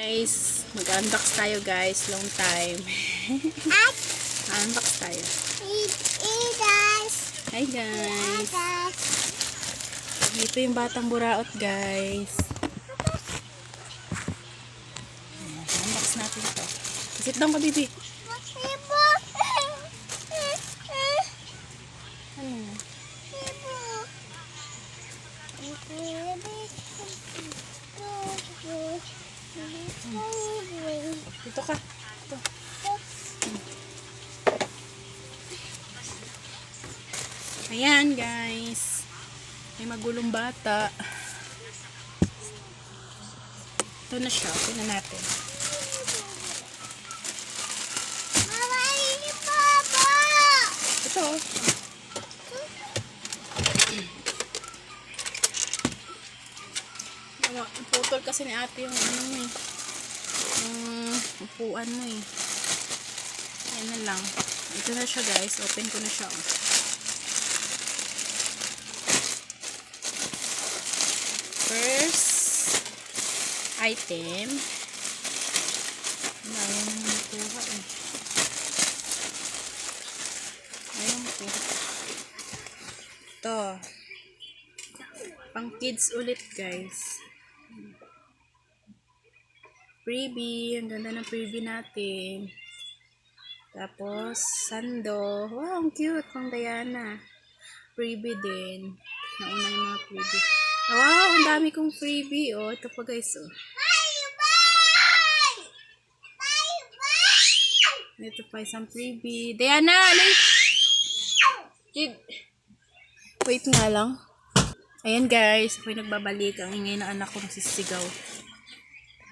Guys, mag-unbox tayo guys, long time. Unbox tayo. Hi guys. Ito yung batang buraot guys. Unbox natin ito. Sit down ka baby. Dito ka. Ito. Ayan guys. May magulong bata. Ito na siya. Ito na natin. Ito. Putol kasi ni ate yung ano mo eh. Yung upuan mo eh. Yan na lang. Ito na siya guys. Open ko na siya. First item. Ayaw mo nakuha eh. Ayaw mo po. Ito. Pang kids ulit guys. Freebie. Ang ganda ng freebie natin. Tapos, sando. Wow, ang cute. Pang Diana. Freebie din. Nauna yung mga freebie. Wow, ang dami kong freebie. Oh, ito pa guys. Oh. Ito pa isang freebie. Diana, wait nga lang. Ayan guys. Ako'y nagbabalik. Ang ingay na anak ko nagsisigaw.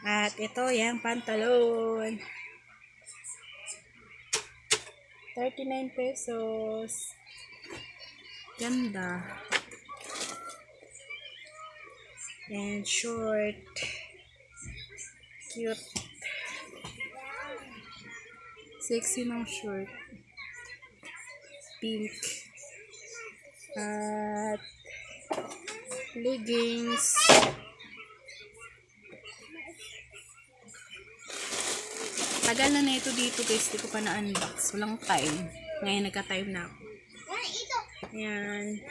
At ito, yung pantalon. 39 pesos. Ganda. And short. Cute. Sexy ng short. Pink. At leggings. Tagal na ito dito guys. Di ko pa na-unbox. Walang time. Ngayon nagka-time na ako. Ayan.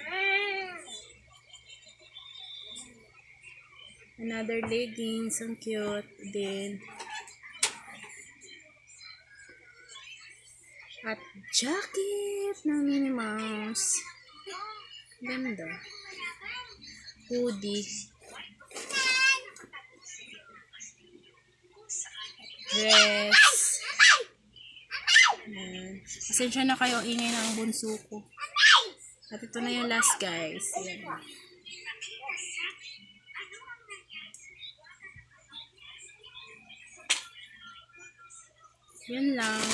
Another leggings. Ang cute din. At jacket ng Minnie Mouse. Ganda. Hoodie. Dress. Ayan. Pasensya na kayo, ingay ng bunso ko. At ito na yung last guys. Ayan. Yun lang.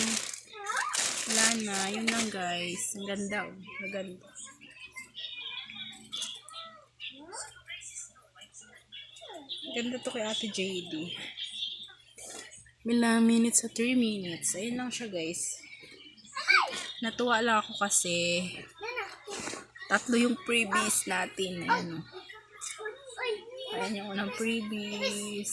Wala na. Yun lang guys. Ang ganda oh. Ang ganda. Ganda to kay Ate JD. Mila minutes sa 3 minutes. Ayun lang siya guys. Natuwa lang ako kasi tatlo yung freebies natin. Ayan o. Ayan yung unang freebies.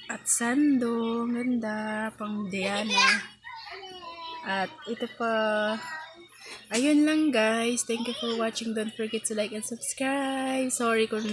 At sando. Ganda. Pang Diana. At ito pa. Ayun lang guys. Thank you for watching. Don't forget to like and subscribe. Sorry kung